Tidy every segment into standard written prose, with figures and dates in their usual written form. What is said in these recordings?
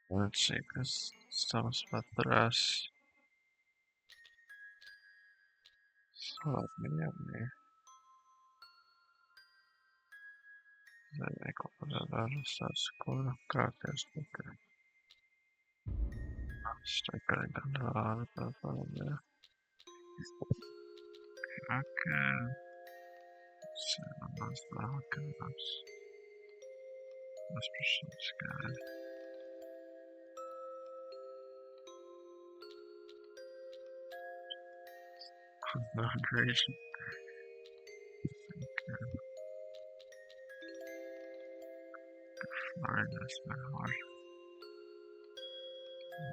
Bueno, chicos, estamos para atrás. Solo mírame. Mi computador está oscuro. Creo que es porque estoy cargando algo todavía. Creo que sí, lo más bajo que las personas que hay. No, Grayson. Florida es mejor.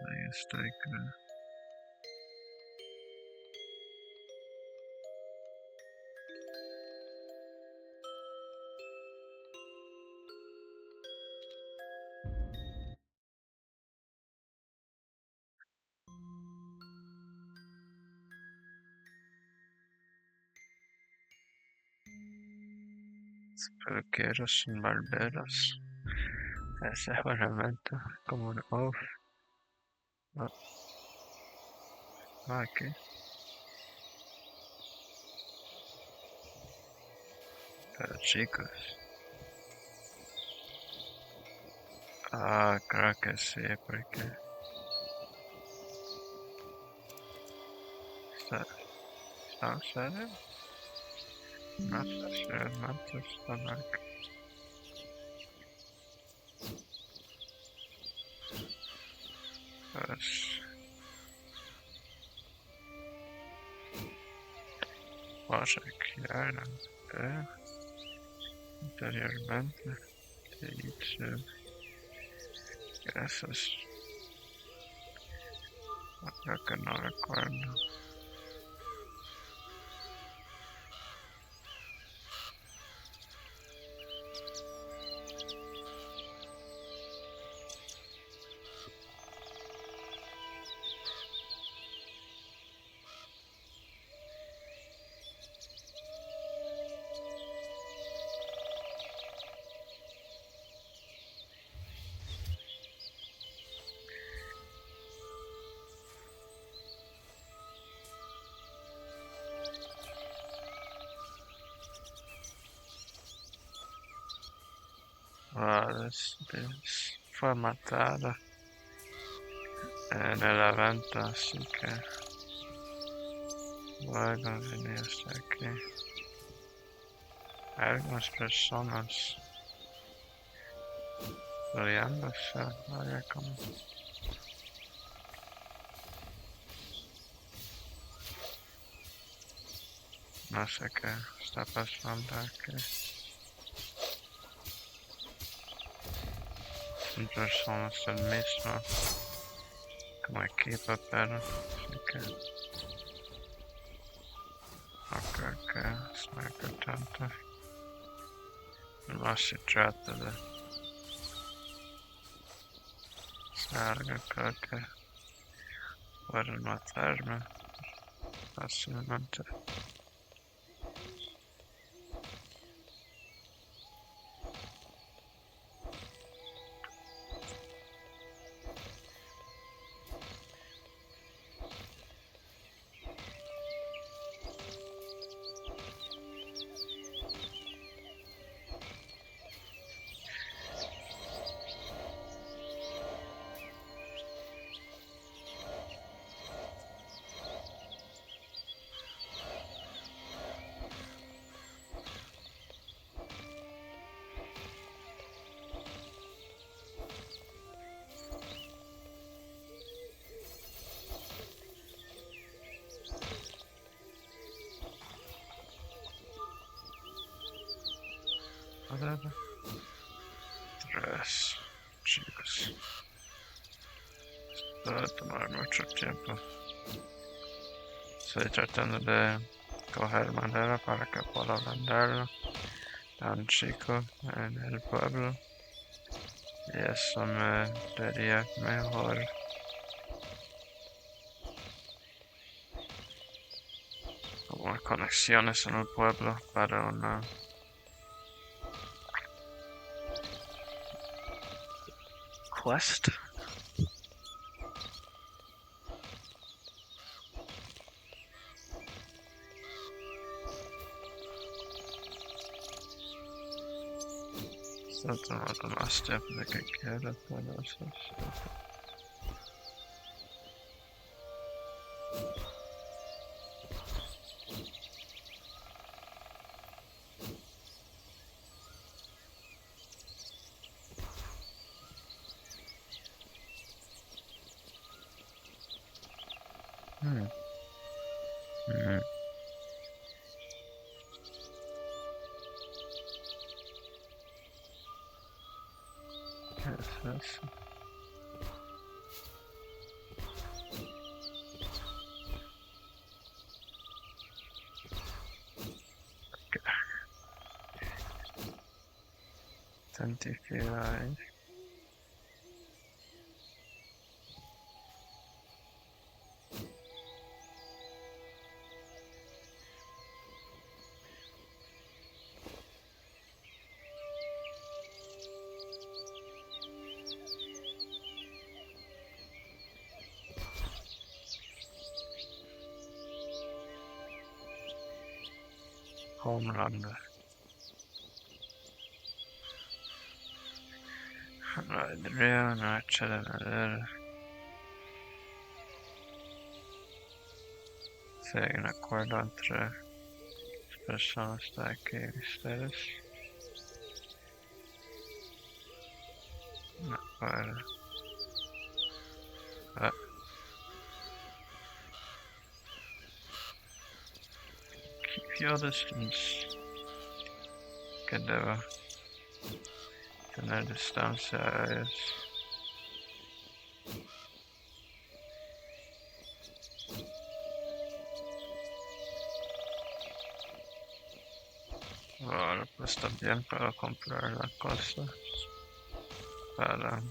Ahí estoy, creo. Pero quiero sin barberos. Ese es realmente como un off. No, no aquí. Pero chicos. Creo que sí, porque está, está en serio. No sé si realmente están aquí. Pues, vamos a crear anteriormente. De YouTube. Gracias. Creo que no recuerdo. Fue matada en el evento, así que luego venía hasta aquí. Hay algunas personas peleándose, vaya como. No sé qué está pasando aquí. Son personas del mismo como equipo, pero así que no creo que es muy importante. No se trata de algo, creo que pueden matarme fácilmente. Whatever. 3, chicos. Esto va a tomar mucho tiempo. Estoy tratando de coger madera para que pueda venderlo a un chico en el pueblo. Y eso me daría mejor como conexiones en el pueblo para una quest. Tudom, azt nekik kellett volna azt. Yes. Authentify. Homelander. Adriano, eccetera. Seguem acordo entre as pessoas daqui e ustedes. Para. Keep your distance. Que debo tener distancia a ellos. Ahora pues también para comprar las cosas. Para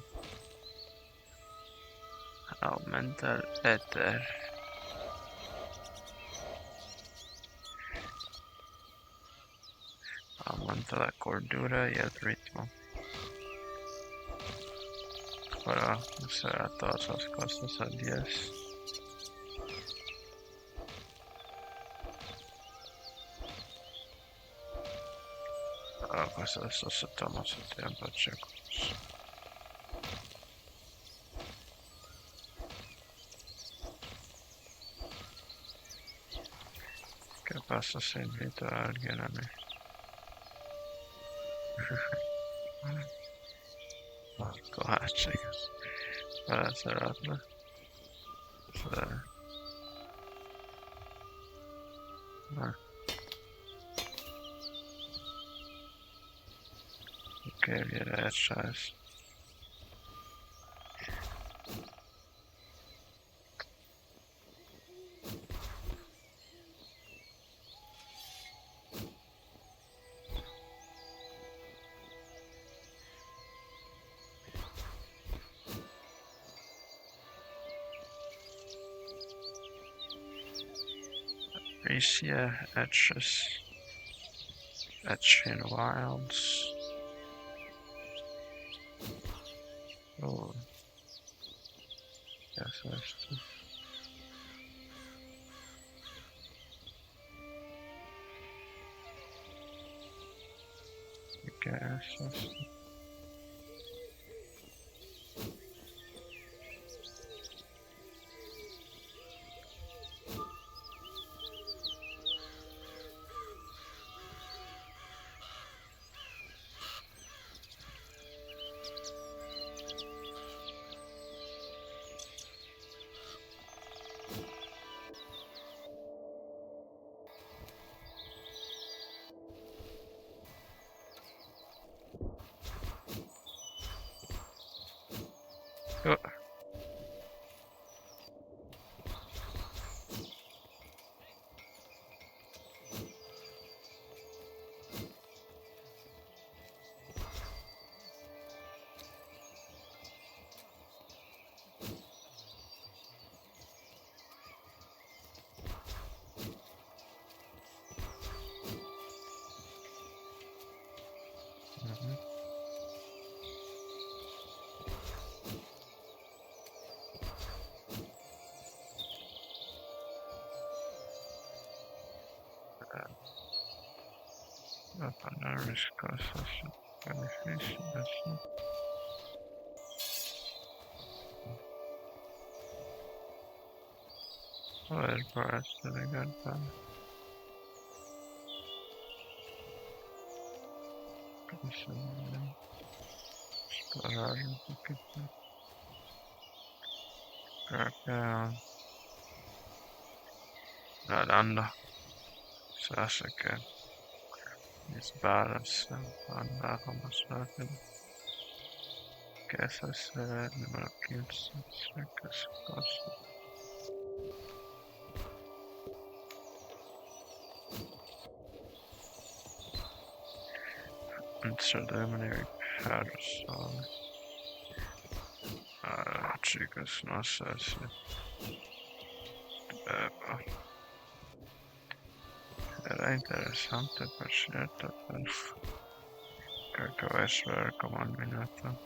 aumentar el éter. Aumenta la cordura y el ritmo. Para usar todas las cosas a 10. Pues eso se toma su tiempo, chicos. ¿Qué pasa si invito a alguien a mí? Coja, chicos. Para cerrarla. ¿Qué hubiera hecho eso? Alicia Etching Wilds. Oh. ¿Qué es esto? ¿Qué es esto? Oh. Voy a poner mis cosas. Beneficial. Joder, para esto de carta. Explorar un poquito. Creo que nadando se hace que mis balas van bajo más rápido. Que ese es el número 15. Checa esa cosa. Preliminary parasol. Chicos, no sé si era interesante, por cierto, pero creo que voy a esperar como un minuto.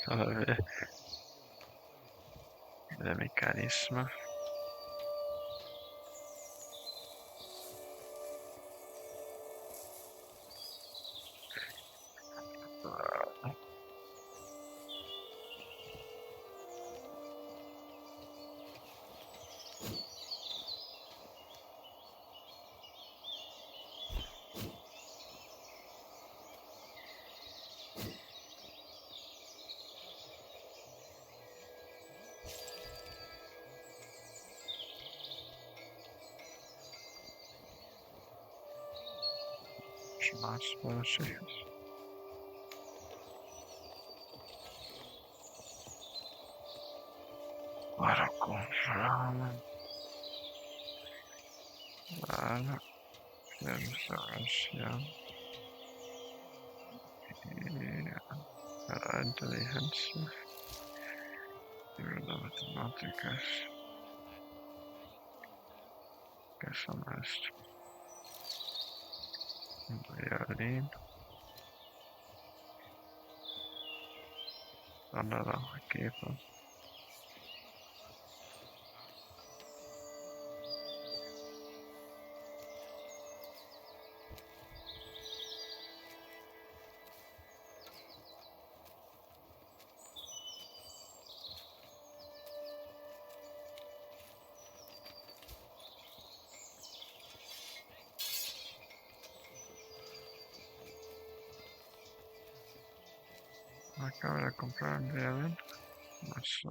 Todavía de mecanismo. Más velocidades. Para comprar. Vale. Restauración. Y para inteligencia. Y las matemáticas. ¿Qué son esto? Violín. Sonora equipo. Acabo de comprar un violín. No sé.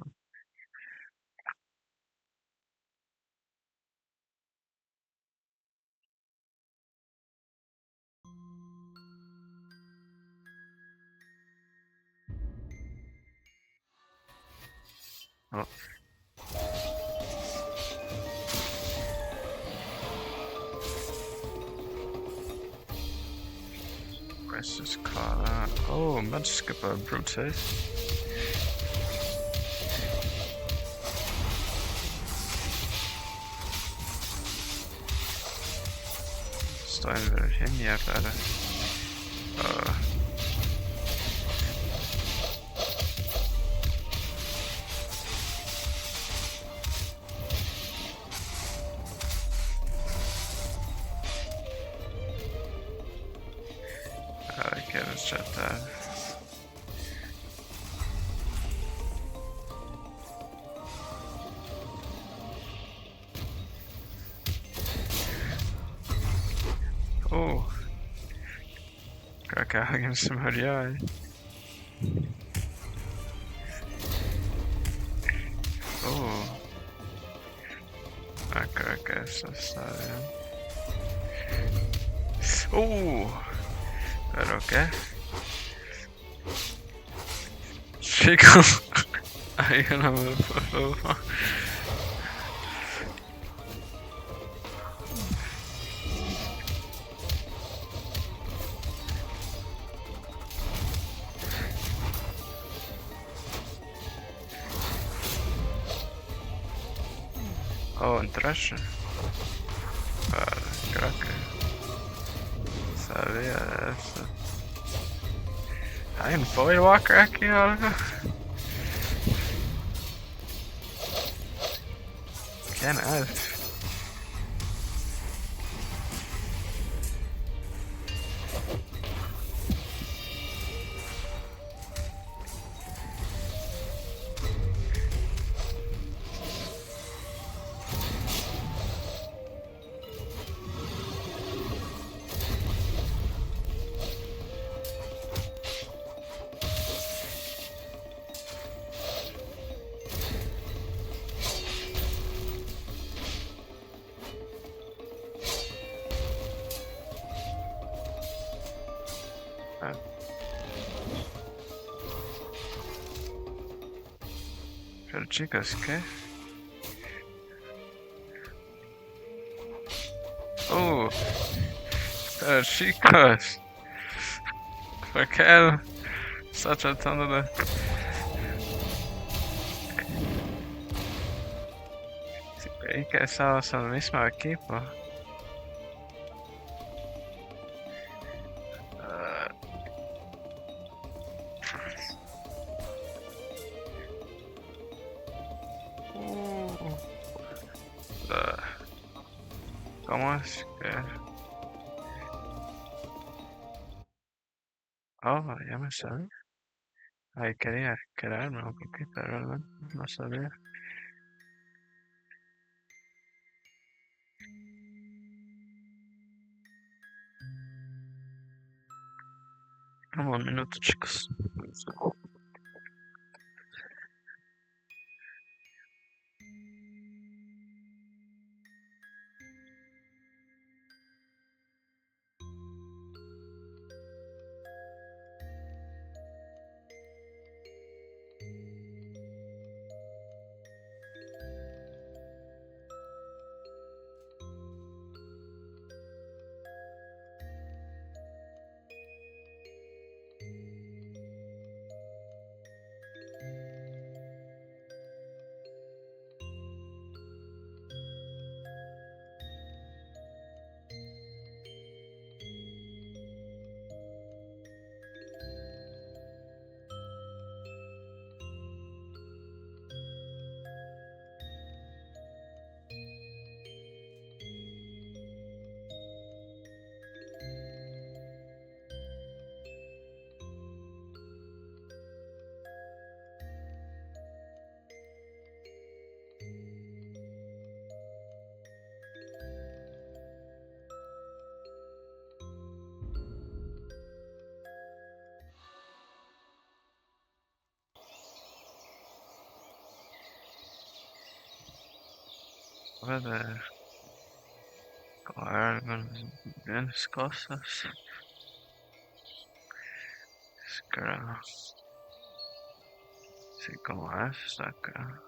Oh. Press is car. Oh, Mudskipper Brute. Står en väl hemjävlare. Okej, då sätter jag. Creo que alguien se murió ahí. Creo que eso está bien. ¿Pero qué? Chico, ayúdame, por favor. Un trash. Creo que sabía de eso. ¿Hay un Voidwalker aquí o algo? ¿Quién es? Pero chicos, ¿qué? Pero chicos, ¿por qué él está tratando de...? Creí que estábamos en el mismo equipo. ¿Cómo es que...? Ya me sabía. Ay, quería quedarme un poquito, realmente. No sabía. Un minuto, chicos. Puede comer algunas cosas. Creo. Sí, como esta acá.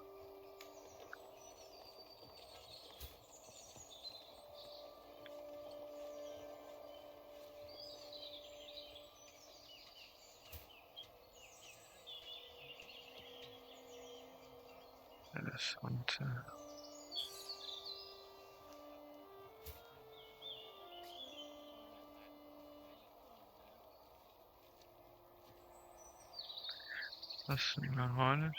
Interesante. Las mejores.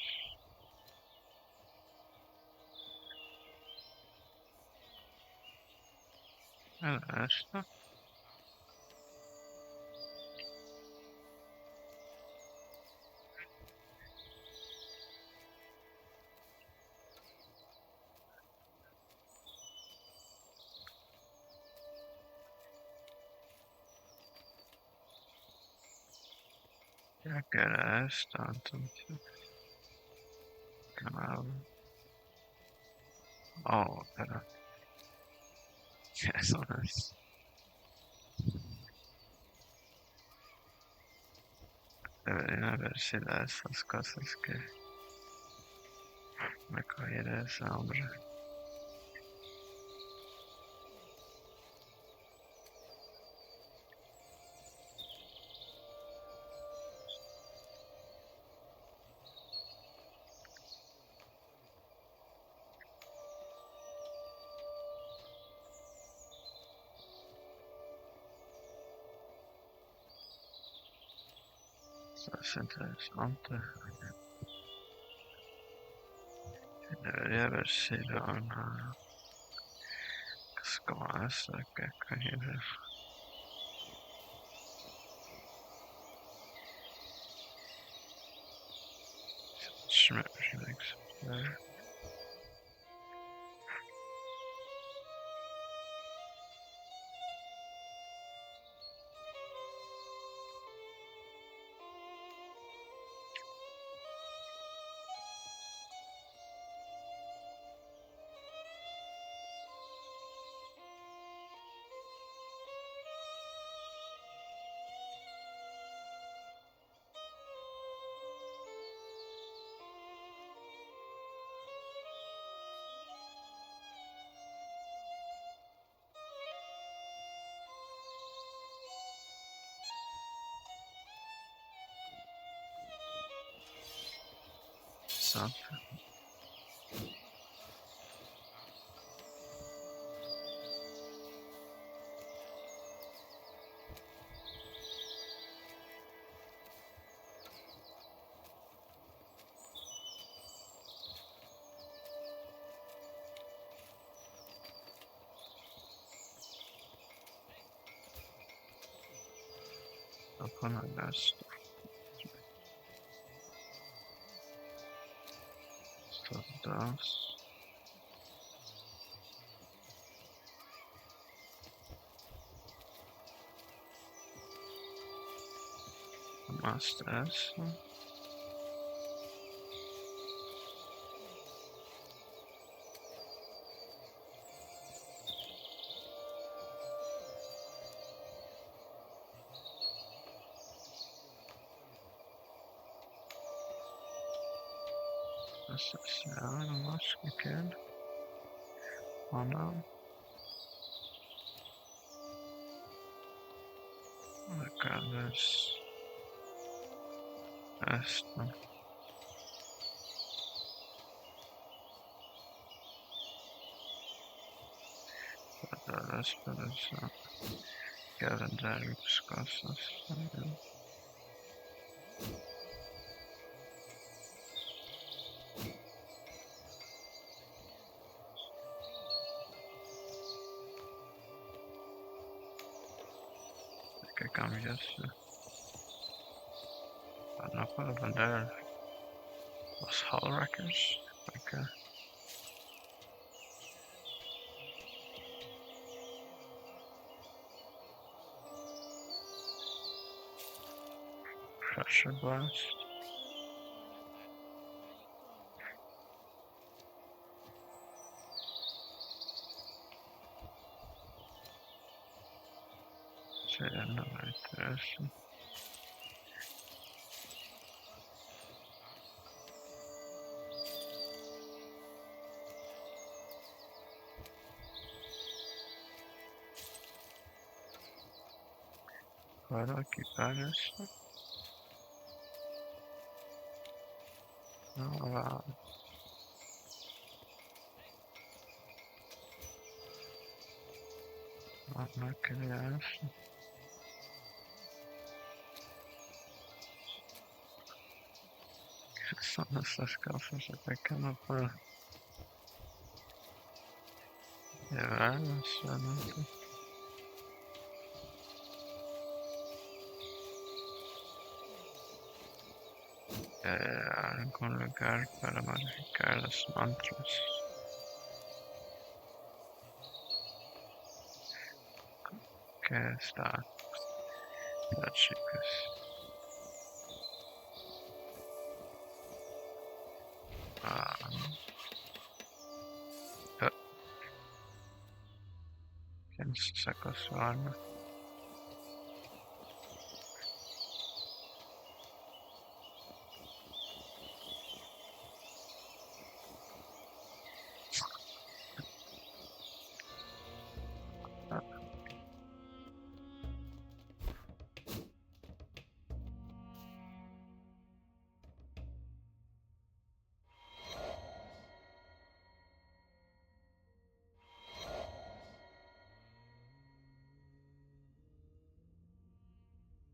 Esto. Ya que esto, entonces. Canal. Oh, pero. Eso no es. Debería haber sido esas cosas que me cogí de ese hombre. Eso es interesante. Debería haber sido una. Es como esa que cogí de. Schmidt makes there. Something. Upon a nest. Stuff does. Masters. This is much again. Oh no. Look at this. Esto. Las para calendário cosas. Que cambias. No puedo vender los Hall Wreckers. Porque Pressure Blast. Sería no me interesa. ¿Puedo equipar eso? No, va. No quería eso. Son esas cosas de que no puedo llevarlas solamente. Algún lugar para modificar los mantras. Que está. Las chicas. Ja, kennst Sakoswana.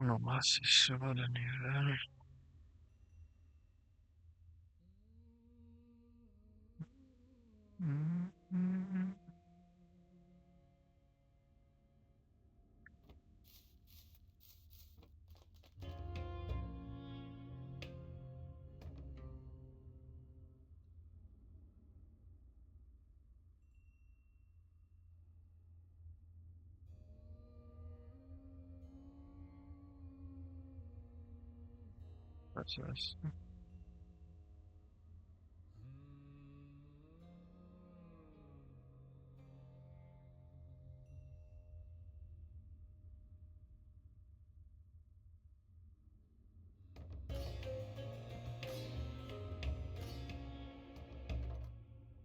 Onomasisimo de nivel. What's this?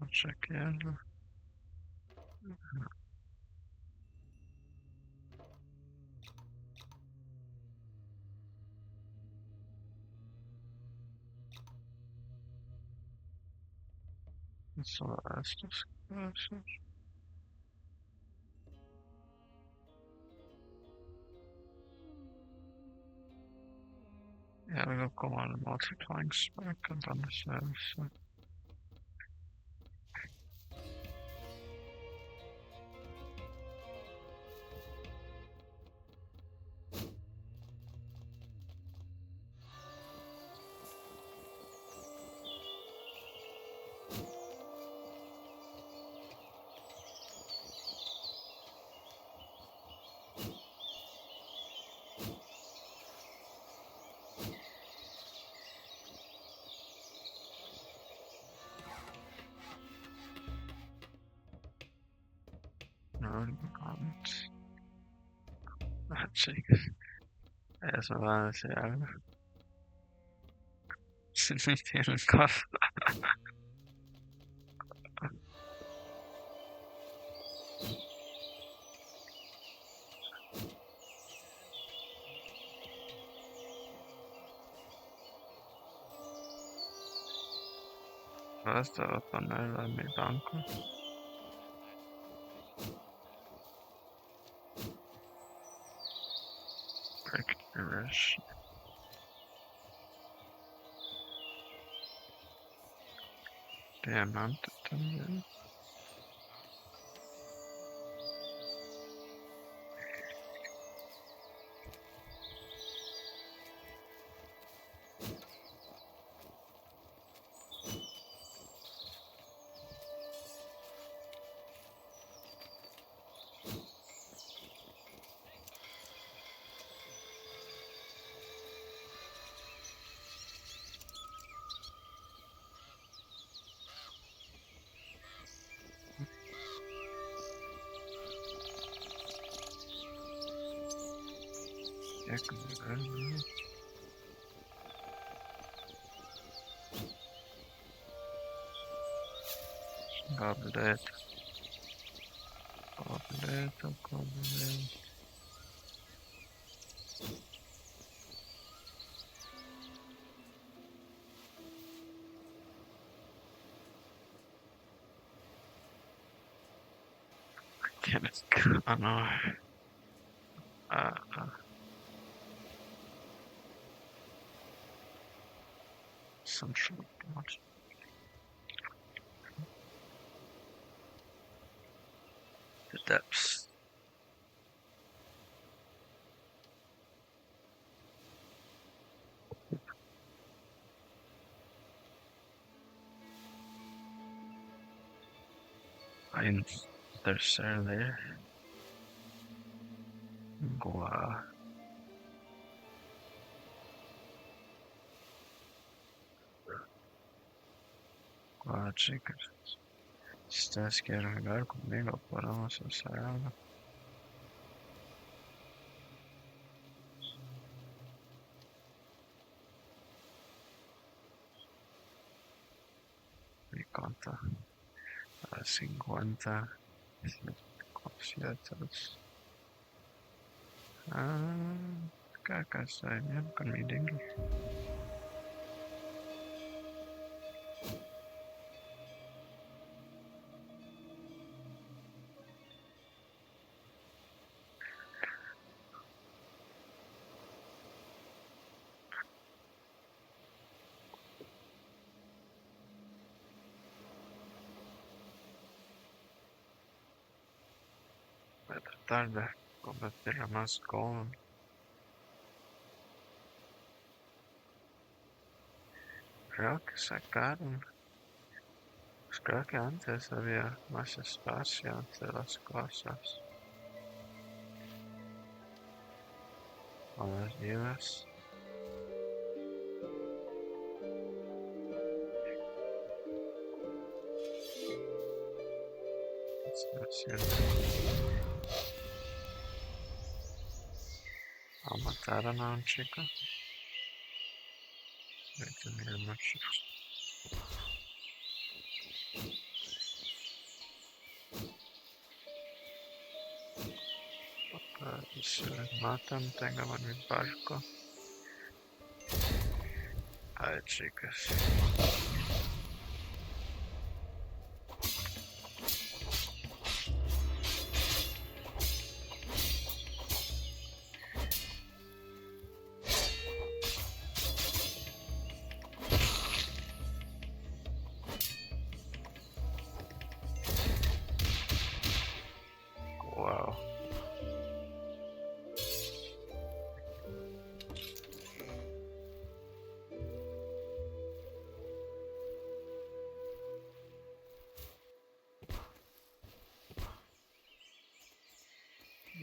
I'll check in. So that's just yeah, we will go on multiplying spec and then the service. No comments. Check. Eso va a decir algo. Si no tienen cosa. Basta a ponerla en mi banco. Break erase. Diamante también. Ya que Goblet. Goblet. Damn it. Oh no. Uh, Central Blood. The depths. I'm tercer there. Goa. Ah, chicas, si ustedes quieren jugar conmigo, podemos hacer algo. ¿Y cuánto? A 50 conciertos. Acá estoy bien con mi dingle. Voy a tratar de convertir a más gold. Creo que sacaron. Pues creo que antes había más espacio entre las cosas. O las vidas. O mataron a un chico. Me tenía mucho. Y si les matan, tengan mi barco. Ay, chicas. Wow.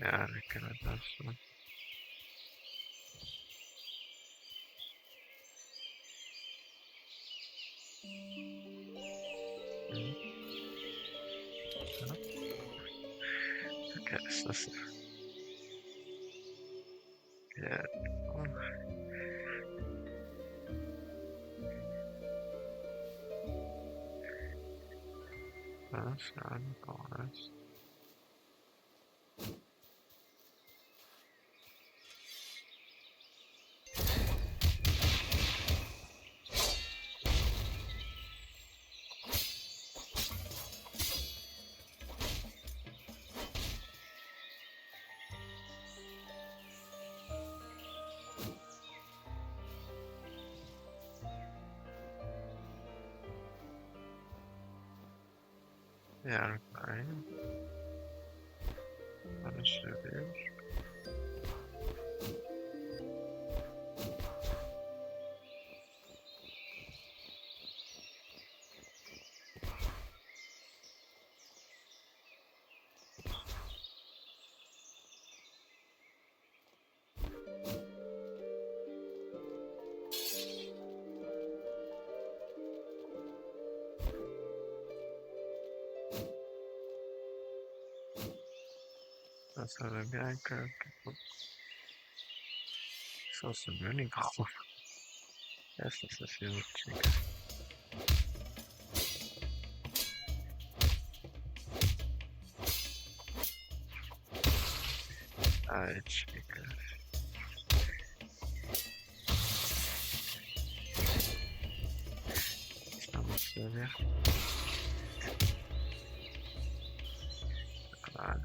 Ya, que me pasó. ¿Qué es eso? Yeah. That's not honest. Yeah, fine. That should be it. That's how the guy creo que sos el único. Esta es así, chica. Ay, chica. Estamos serios. Claro.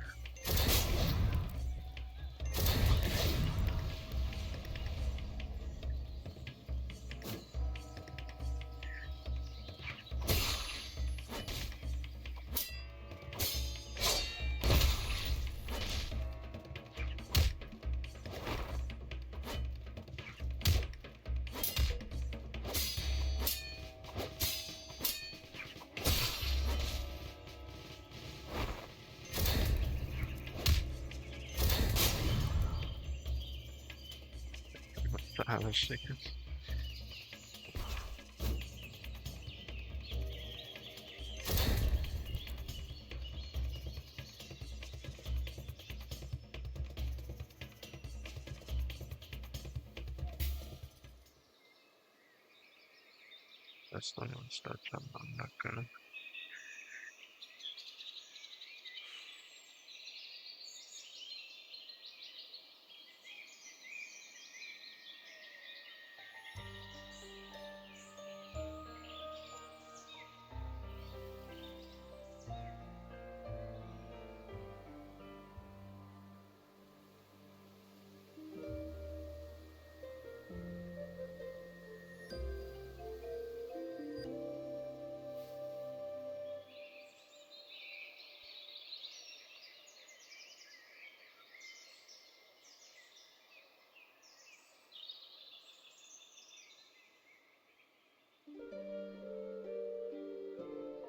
A las chicas. ez nagyon szeretem annak.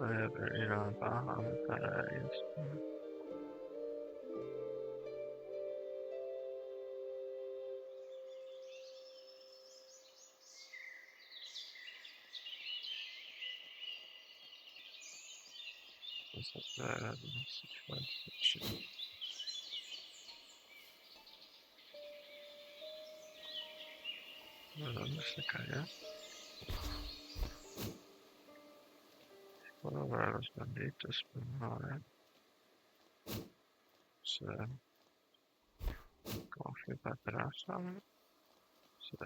Jövő irányba, amit elérjük. Ez az szükséges. Non si caglia. Può lavorare lo sbandito spagnolo. Se configura trasa. Se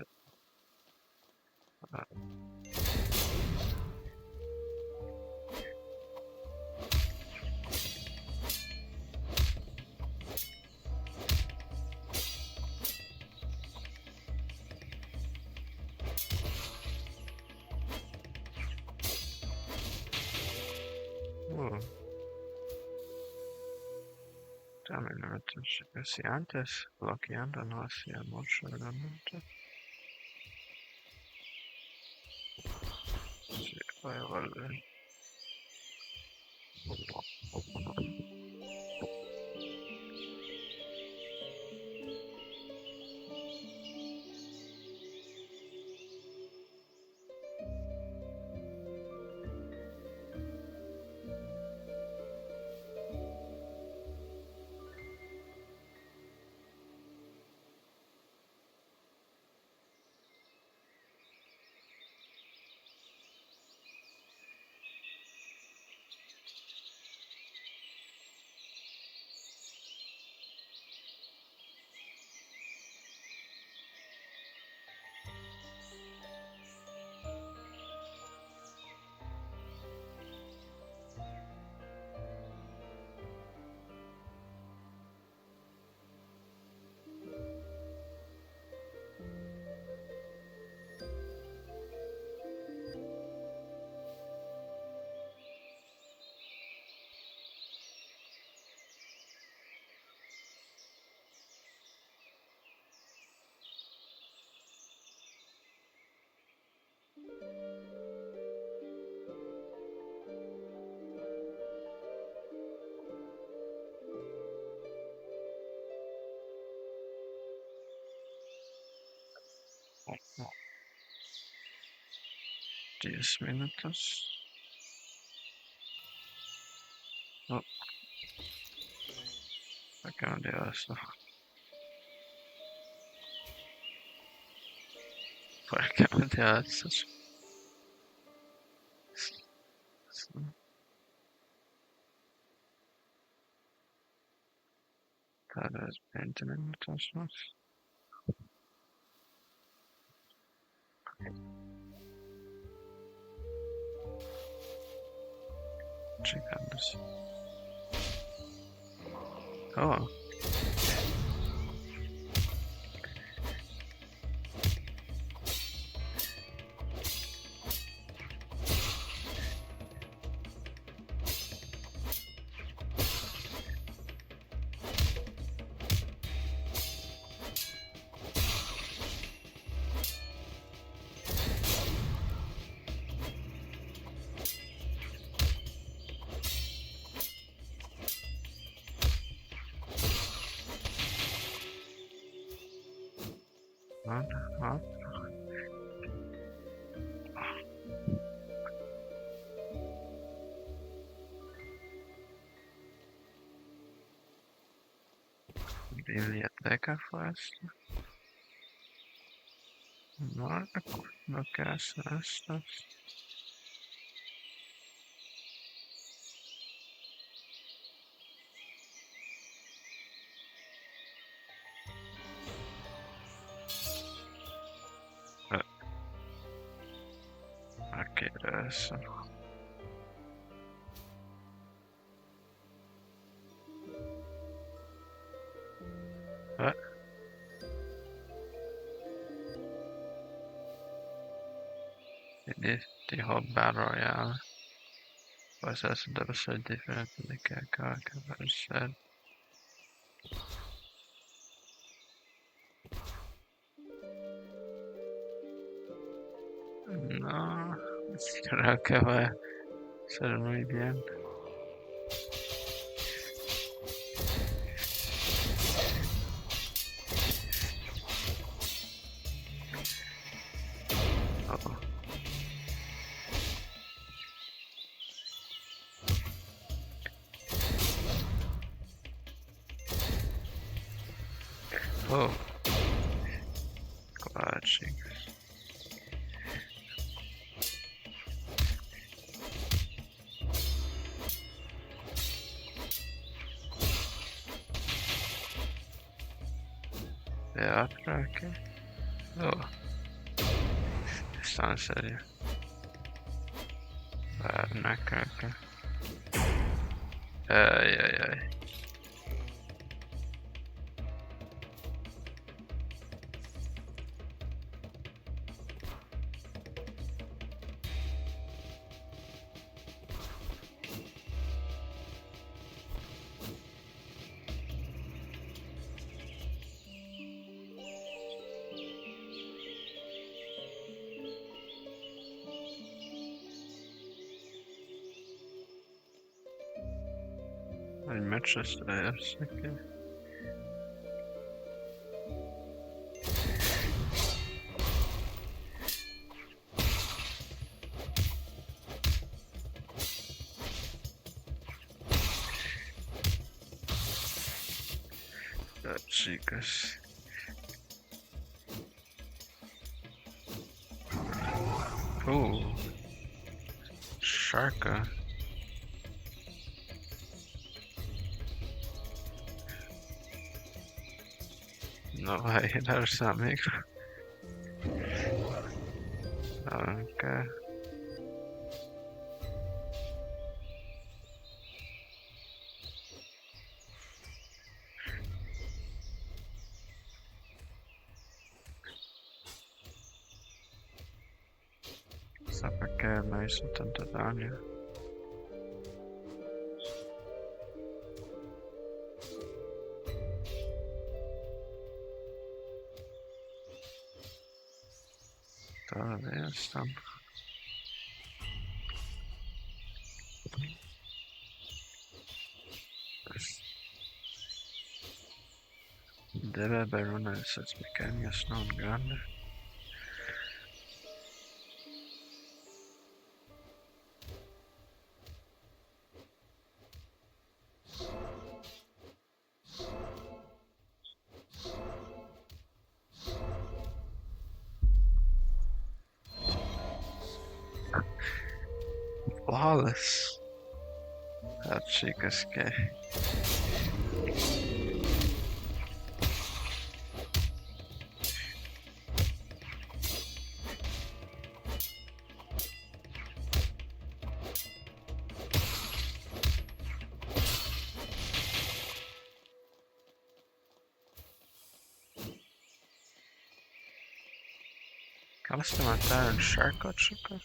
también si antes bloqueando no hacía mucho realmente. Sí, voy a volver. No, 10 minutos. Oh, acá de esto. ¿Por qué me haces? Tal vez 20 minutos más. Checándose. Oh. Biblioteca foresta. No, no que hacer estas. markera eso. De har Battle Royale. Pues eso debe ser diferente de que acá debe ser. No, creo que va a ser muy bien. Oh. Oh. Clutching. Teatro aquí. Oh. Está en serio. No creo que. Ay, ay, ay. Hay muchos de ellos aquí. Chicas. Oh. Sharka. No va a ir a su amigo. Okay. So perché me hizo tanto daño. Todavía están. Debe haber una de esas pequeñas, no grande. Flawless. That chicas que. Acabas de matar un Sharko, chico.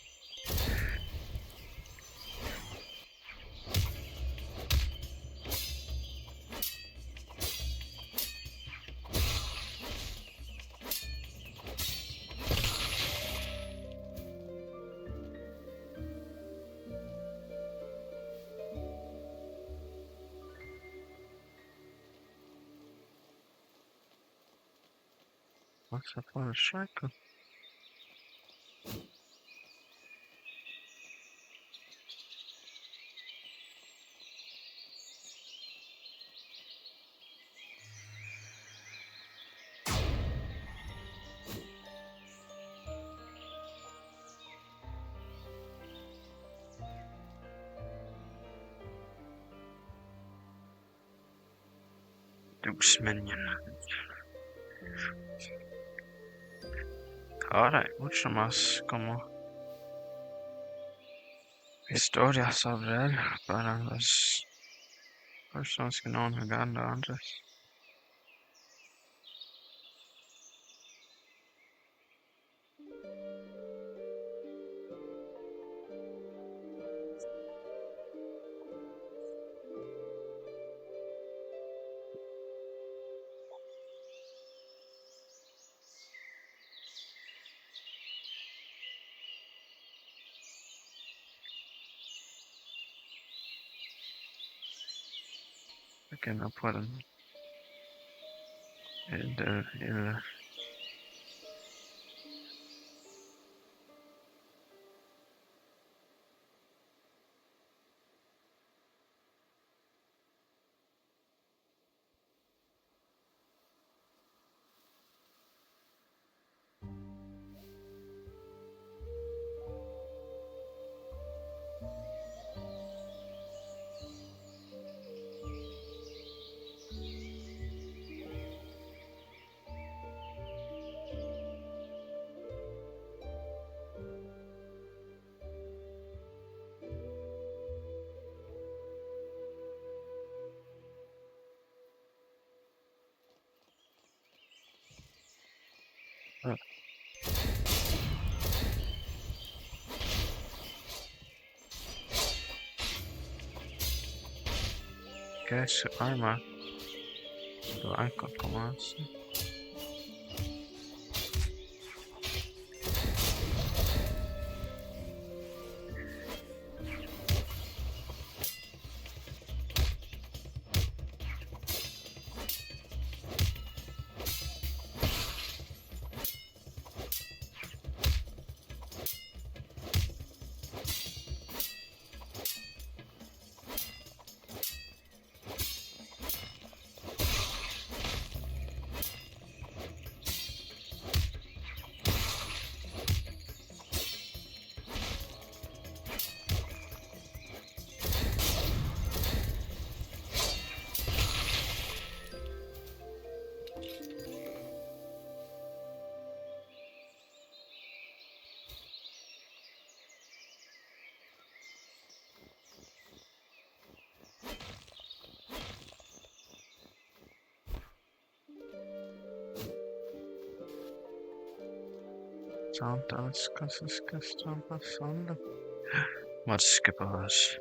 What's up on a Sharko? Deuce Minion. Ahora hay mucho más como Historia sobre él para las personas que no han jugado antes. Que no pueden ir. Que es su arma blanco como así. Tantas cosas que están pasando. Let's skip us.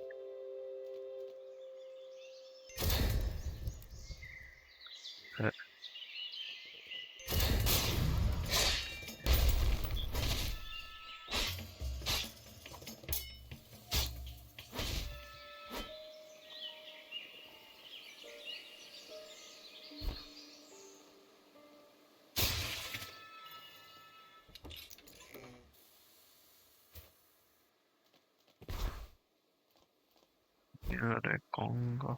Yo de Congo.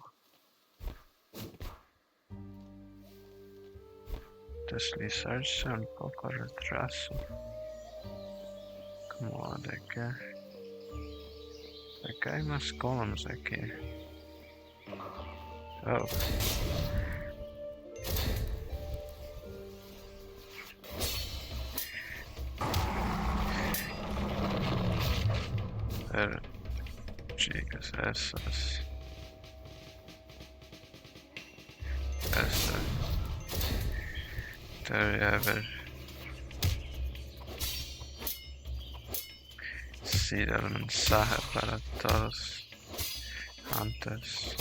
Deslizarse un poco retraso. Como de que hay más columns aquí. Oh. Pero, chicas, esas. Debería haber sido el mensaje para todos antes.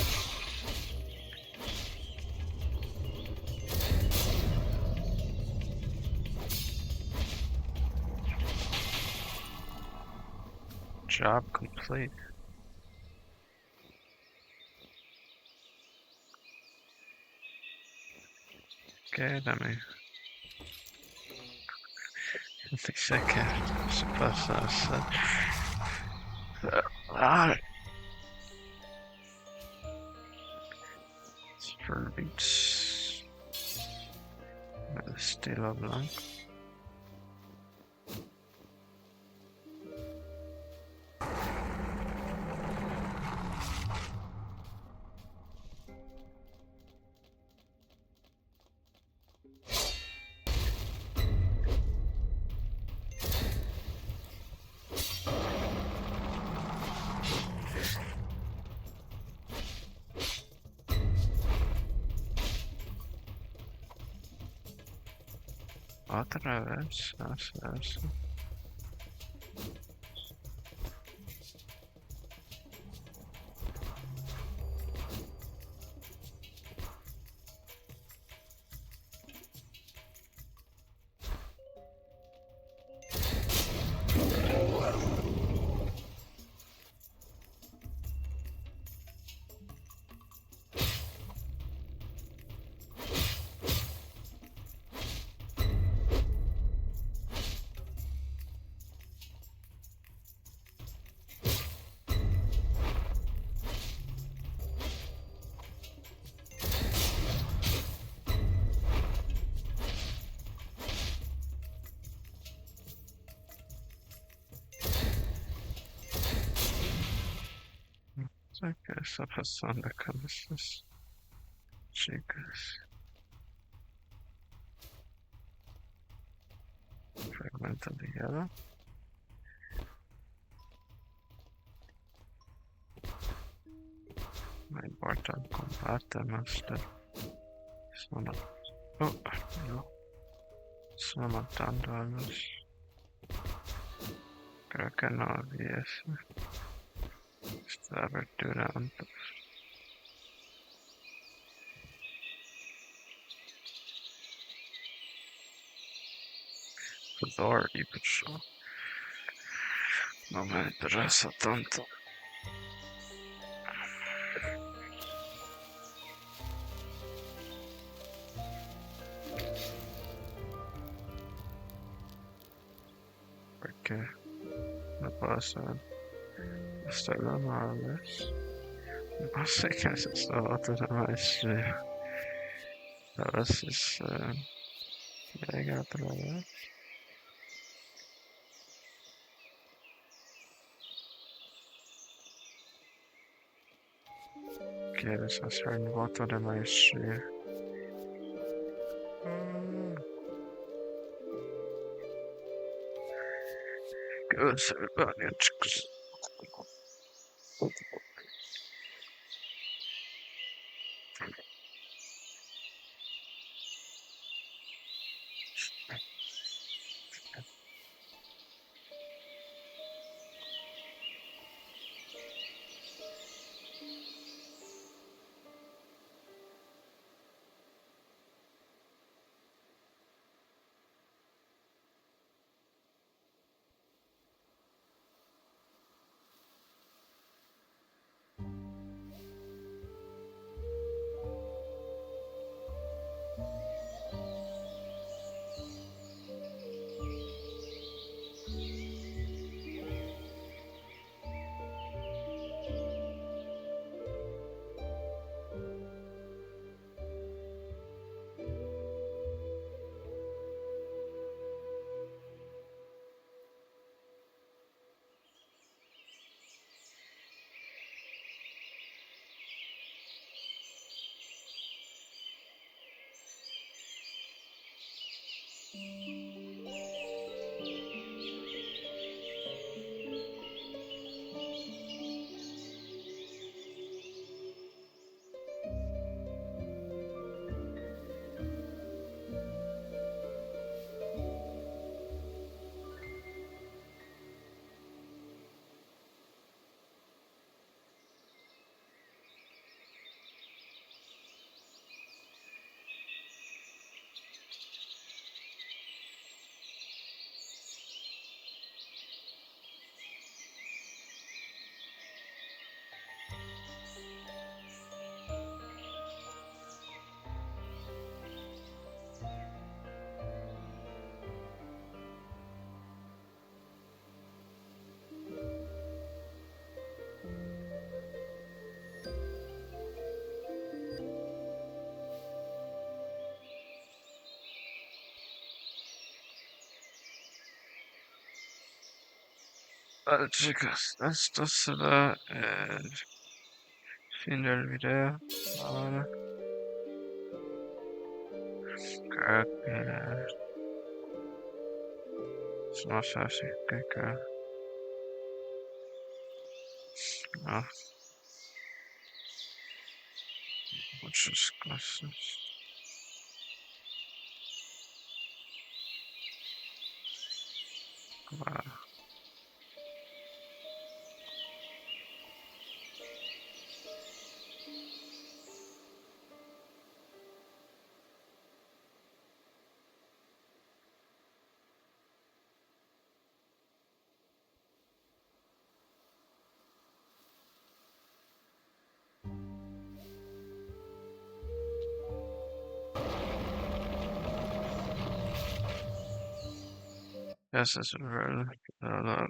Job complete. Okay, dame. Dice que se pasa a hacer. Beats. El estilo blanco. Otra vez hace eso. No sé qué está pasando con estas chicas. Fragmento de hielo. No importa el combate, Master. Sono... Oh, no. Sono matando a los... Creo que no había esta abertura antes. Authority, pero no me interesa tanto. Porque no puedo hacer esto una vez. No sé qué es esto otra maestría. A veces llega otra vez. ¿Quieres hacer un voto de maestría? ¿Qué va a ser el baño, chicos? Vale, chicos, esto será el fin del video. Ahora creo que es más fácil que no, muchas cosas. Guess it's very, I don't know.